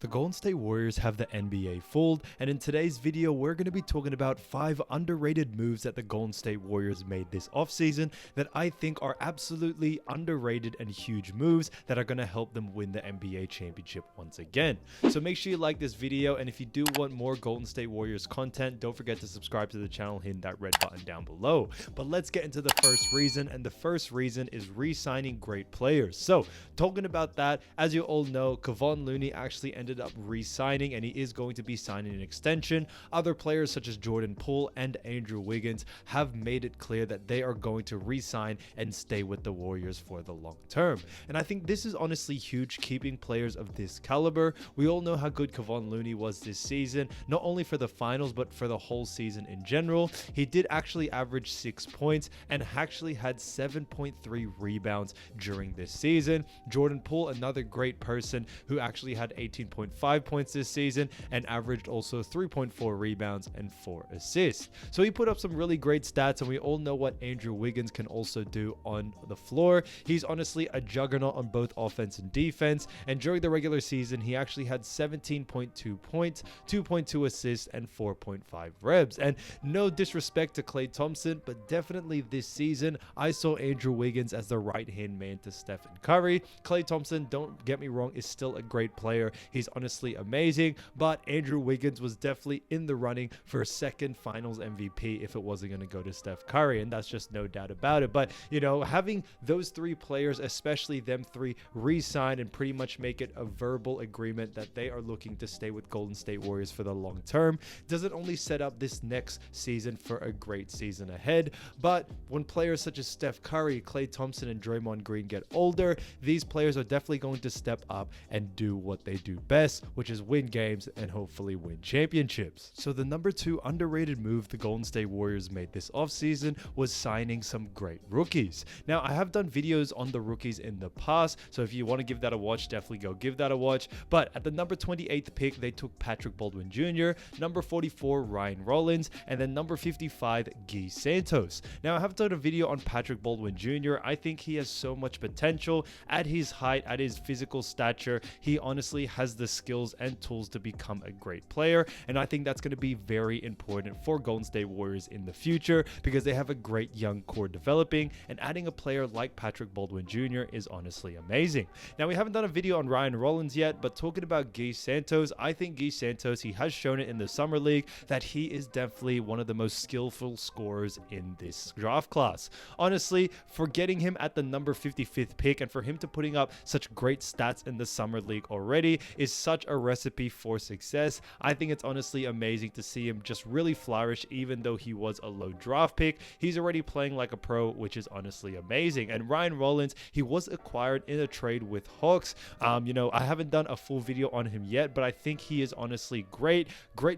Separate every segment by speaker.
Speaker 1: The Golden State Warriors have the NBA fooled, and in today's video we're going to be talking about 5 underrated moves that the Golden State Warriors made this offseason that I think are absolutely underrated and huge moves that are going to help them win the NBA championship once again. So make sure you like this video, and if you do want more Golden State Warriors content, don't forget to subscribe to the channel, hitting that red button down below. But let's get into the first reason, and the first reason is re-signing great players. So talking about that, as you all know, Kevon Looney actually ended up re-signing, and he is going to be signing an extension. Other players such as Jordan Poole and Andrew Wiggins have made it clear that they are going to re-sign and stay with the Warriors for the long term. And I think this is honestly huge, keeping players of this caliber. We all know how good Kevon Looney was this season, not only for the finals but for the whole season in general. He did actually average 6 points and actually had 7.3 rebounds during this season. Jordan Poole, another great person who actually had 18.5 points this season and averaged also 3.4 rebounds and 4 assists. So he put up some really great stats, and we all know what Andrew Wiggins can also do on the floor. He's honestly a juggernaut on both offense and defense, and during the regular season he actually had 17.2 points, 2.2 assists, and 4.5 rebs. And no disrespect to Klay Thompson, but definitely this season I saw Andrew Wiggins as the right-hand man to Steph Curry. Klay Thompson, don't get me wrong, is still a great player. He's honestly amazing, but Andrew Wiggins was definitely in the running for a second finals MVP if it wasn't going to go to Steph Curry, and that's just no doubt about it. But you know, having those 3 players, especially them 3, re-sign and pretty much make it a verbal agreement that they are looking to stay with Golden State Warriors for the long term, doesn't only set up this next season for a great season ahead, but when players such as Steph Curry, Klay Thompson, and Draymond Green get older, these players are definitely going to step up and do what they do best, which is win games and hopefully win championships. So the number 2 underrated move the Golden State Warriors made this offseason was signing some great rookies. Now, I have done videos on the rookies in the past, so if you want to give that a watch, definitely go give that a watch. But at the number 28th pick, they took Patrick Baldwin Jr., number 44, Ryan Rollins, and then number 55, Guy Santos. Now, I have done a video on Patrick Baldwin Jr. I think he has so much potential at his height, at his physical stature. He honestly has the skills and tools to become a great player, and I think that's going to be very important for Golden State Warriors in the future because they have a great young core developing, and adding a player like Patrick Baldwin Jr. is honestly amazing. Now, we haven't done a video on Ryan Rollins yet, but talking about Guy Santos, I think Guy Santos, he has shown it in the summer league that he is definitely one of the most skillful scorers in this draft class. Honestly, for getting him at the number 55th pick and for him to putting up such great stats in the summer league already is such a recipe for success. I think it's honestly amazing to see him just really flourish. Even though he was a low draft pick, he's already playing like a pro, which is honestly amazing. And Ryan Rollins, he was acquired in a trade with Hawks. You know, I haven't done a full video on him yet, but I think he is honestly great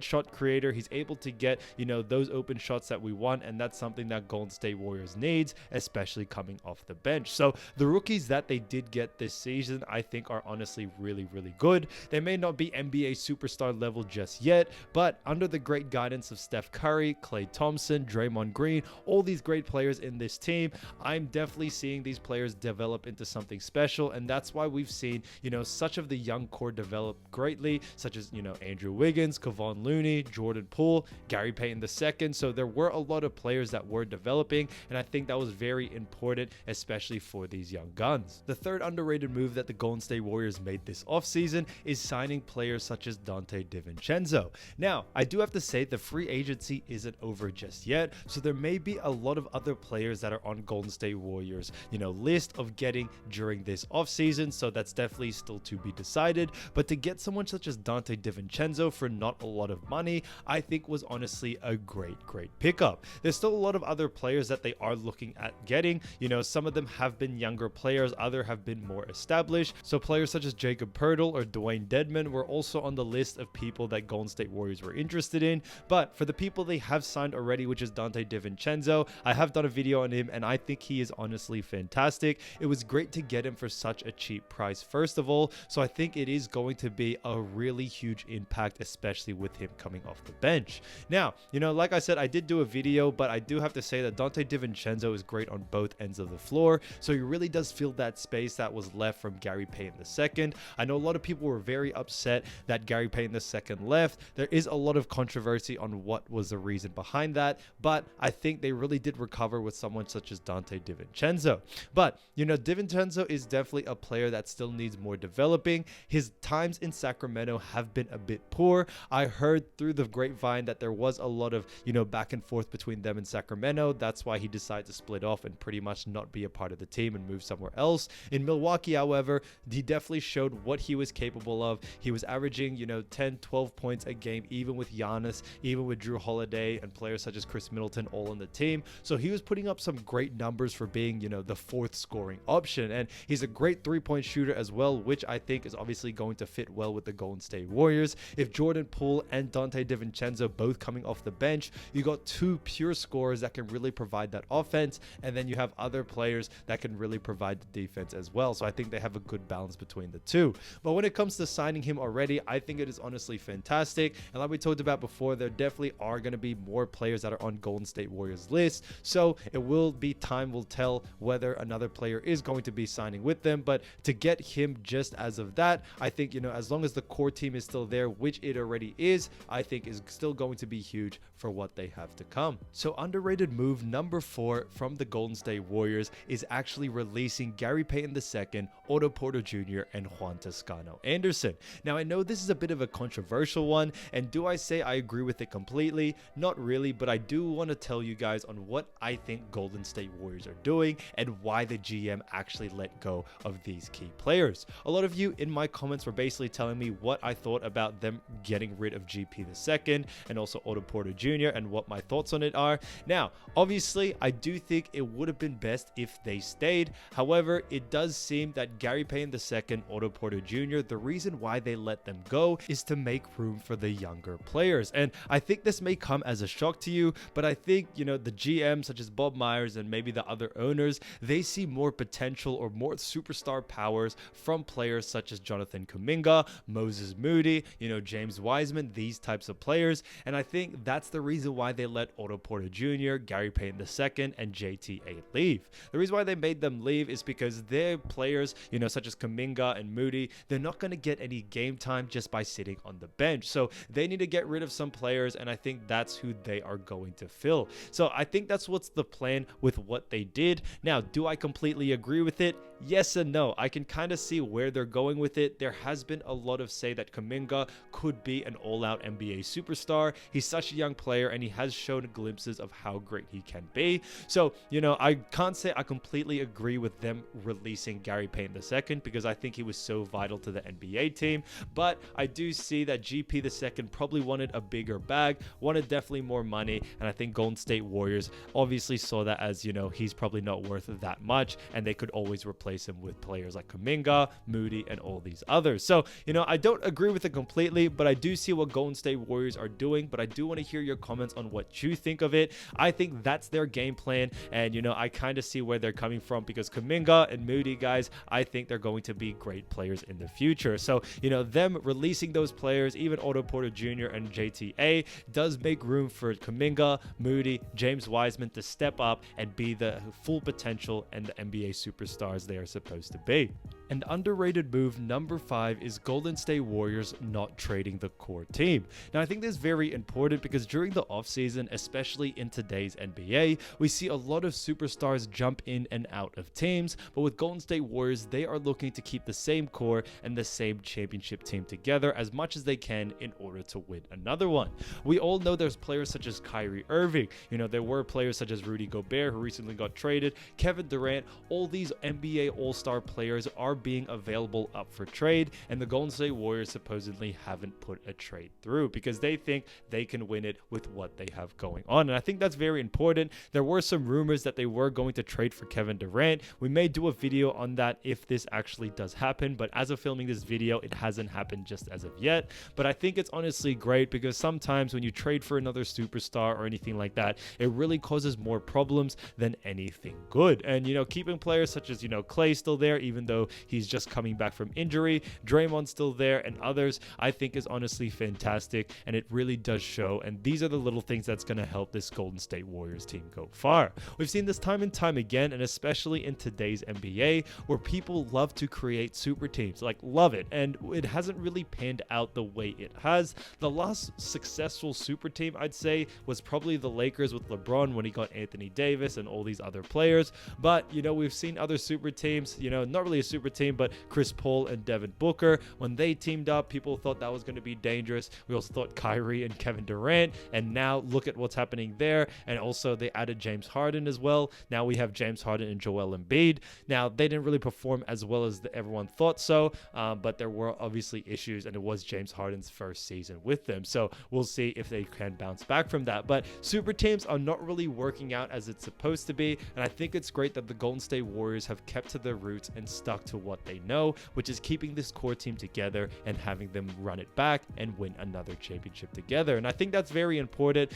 Speaker 1: shot creator. He's able to get, you know, those open shots that we want, and that's something that Golden State Warriors needs, especially coming off the bench. So the rookies that they did get this season, I think are honestly really good. They may not be NBA superstar level just yet, but under the great guidance of Steph Curry, Klay Thompson, Draymond Green, all these great players in this team, I'm definitely seeing these players develop into something special, and that's why we've seen, you know, such of the young core develop greatly, such as, you know, Andrew Wiggins, Kevon Looney, Jordan Poole, Gary Payton II. So there were a lot of players that were developing, and I think that was very important, especially for these young guns. The third underrated move that the Golden State Warriors made this offseason is signing players such as Donte DiVincenzo. Now, I do have to say the free agency isn't over just yet, so there may be a lot of other players that are on Golden State Warriors, you know, list of getting during this offseason, so that's definitely still to be decided. But to get someone such as Donte DiVincenzo for not a lot of money, I think was honestly a great pickup. There's still a lot of other players that they are looking at getting. You know, some of them have been younger players, other have been more established. So players such as Jacob Poeltl or Dwayne Dedmon were also on the list of people that Golden State Warriors were interested in. But for the people they have signed already, which is Donte DiVincenzo, I have done a video on him, and I think he is honestly fantastic. It was great to get him for such a cheap price, first of all, so I think it is going to be a really huge impact, especially with him coming off the bench. Now, you know, like I said, I did do a video, but I do have to say that Donte DiVincenzo is great on both ends of the floor, so he really does fill that space that was left from Gary Payton II. I know a lot of people were very upset that Gary Payton II left. There is a lot of controversy on what was the reason behind that, but I think they really did recover with someone such as Dante DiVincenzo. But, DiVincenzo is definitely a player that still needs more developing. His times in Sacramento have been a bit poor. I heard through the grapevine that there was a lot of, back and forth between them and Sacramento. That's why he decided to split off and pretty much not be a part of the team and move somewhere else. In Milwaukee, however, he definitely showed what he was capable of. He was averaging, 10, 12 points a game, even with Giannis, even with Drew Holiday and players such as Chris Middleton all on the team. So he was putting up some great numbers for being, the fourth scoring option. And he's a great three-point shooter as well, which I think is obviously going to fit well with the Golden State Warriors. If Jordan Poole and Dante DiVincenzo both coming off the bench, you got two pure scorers that can really provide that offense, and then you have other players that can really provide the defense as well. So I think they have a good balance between the two. But when it comes to signing him already, I think it is honestly fantastic. And like we talked about before, there definitely are going to be more players that are on Golden State Warriors list. So it will be, time will tell whether another player is going to be signing with them. But to get him just as of that, I think, as long as the core team is still there, which it already is, I think is still going to be huge for what they have to come. So underrated move number 4 from the Golden State Warriors is actually releasing Gary Payton II, Otto Porter Jr., and Juan Toscano Anderson. Now, I know this is a bit of a controversial one, and do I say I agree with it completely? Not really, but I do want to tell you guys on what I think Golden State Warriors are doing and why the GM actually let go of these key players. A lot of you in my comments were basically telling me what I thought about them getting rid of GP II and also Otto Porter Jr. and what my thoughts on it are. Now, obviously, I do think it would have been best if they stayed. However, it does seem that Gary Payton II, Otto Porter Jr., the reason why they let them go is to make room for the younger players. And I think this may come as a shock to you, but I think, the GM such as Bob Myers and maybe the other owners, they see more potential or more superstar powers from players such as Jonathan Kuminga, Moses Moody, James Wiseman, these types of players. And I think that's the reason why they let Otto Porter Jr., Gary Payton II, and JTA leave. The reason why they made them leave is because their players, such as Kuminga and Moody, they're not going to get any game time just by sitting on the bench. So they need to get rid of some players, and I think that's who they are going to fill. So I think that's what's the plan with what they did. Now, do I completely agree with it? Yes and no. I can kind of see where they're going with it. There has been a lot of say that Kuminga could be an all-out NBA superstar. He's such a young player, and he has shown glimpses of how great he can be. So, I can't say I completely agree with them releasing Gary Payton II because I think he was so vital to the NBA team. But I do see that GP II probably wanted a bigger bag, wanted definitely more money, and I think Golden State Warriors obviously saw that as, he's probably not worth that much, and they could always replace him with players like Kuminga, Moody, and all these others. So, I don't agree with it completely, but I do see what Golden State Warriors are doing, but I do want to hear your comments on what you think of it. I think that's their game plan, and, I kind of see where they're coming from because Kuminga and Moody, guys, I think they're going to be great players in the future. So, them releasing those players, even Otto Porter Jr. and JTA, does make room for Kuminga, Moody, James Wiseman to step up and be the full potential and the NBA superstars they are supposed to be. An underrated move number 5 is Golden State Warriors not trading the core team. Now, I think this is very important because during the offseason, especially in today's NBA, we see a lot of superstars jump in and out of teams, but with Golden State Warriors, they are looking to keep the same core and the same championship team together as much as they can in order to win another one. We all know there's players such as Kyrie Irving, there were players such as Rudy Gobert who recently got traded, Kevin Durant, all these NBA All-Star players are being available up for trade, and the Golden State Warriors supposedly haven't put a trade through because they think they can win it with what they have going on. And I think that's very important. There were some rumors that they were going to trade for Kevin Durant. We may do a video on that if this actually does happen, but as of filming this video, it hasn't happened just as of yet. But I think it's honestly great because sometimes when you trade for another superstar or anything like that, it really causes more problems than anything good. And, keeping players such as, Klay still there, even though He's just coming back from injury. Draymond's still there, and others, I think is honestly fantastic, and it really does show. And these are the little things that's going to help this Golden State Warriors team go far. We've seen this time and time again, and especially in today's NBA, where people love to create super teams, like love it, and it hasn't really panned out the way it has. The last successful super team, I'd say, was probably the Lakers with LeBron when he got Anthony Davis and all these other players. But we've seen other super teams, not really a super team, but Chris Paul and Devin Booker, when they teamed up, people thought that was going to be dangerous. We also thought Kyrie and Kevin Durant, and now look at what's happening there. And also they added James Harden as well. Now we have James Harden and Joel Embiid. Now they didn't really perform as well as everyone thought so, but there were obviously issues, and it was James Harden's first season with them. So we'll see if they can bounce back from that. But super teams are not really working out as it's supposed to be, and I think it's great that the Golden State Warriors have kept to their roots and stuck to what they know, which is keeping this core team together and having them run it back and win another championship together. And I think that's very important.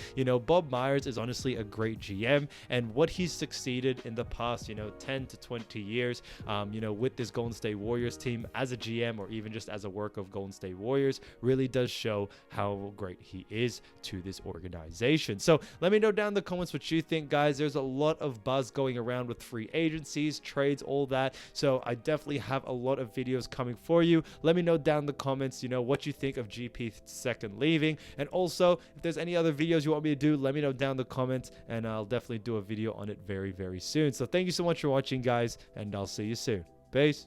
Speaker 1: Bob Myers is honestly a great GM, and what he's succeeded in the past 10 to 20 years with this Golden State Warriors team as a GM, or even just as a work of Golden State Warriors, really does show how great he is to this organization. So let me know down in the comments what you think, guys. There's a lot of buzz going around with free agencies, trades, all that, so I definitely have a lot of videos coming for you. Let me know down in the comments what you think of GP second leaving, and also if there's any other videos you want me to do, let me know down in the comments, and I'll definitely do a video on it very, very soon. So thank you so much for watching, guys, and I'll see you soon. Peace.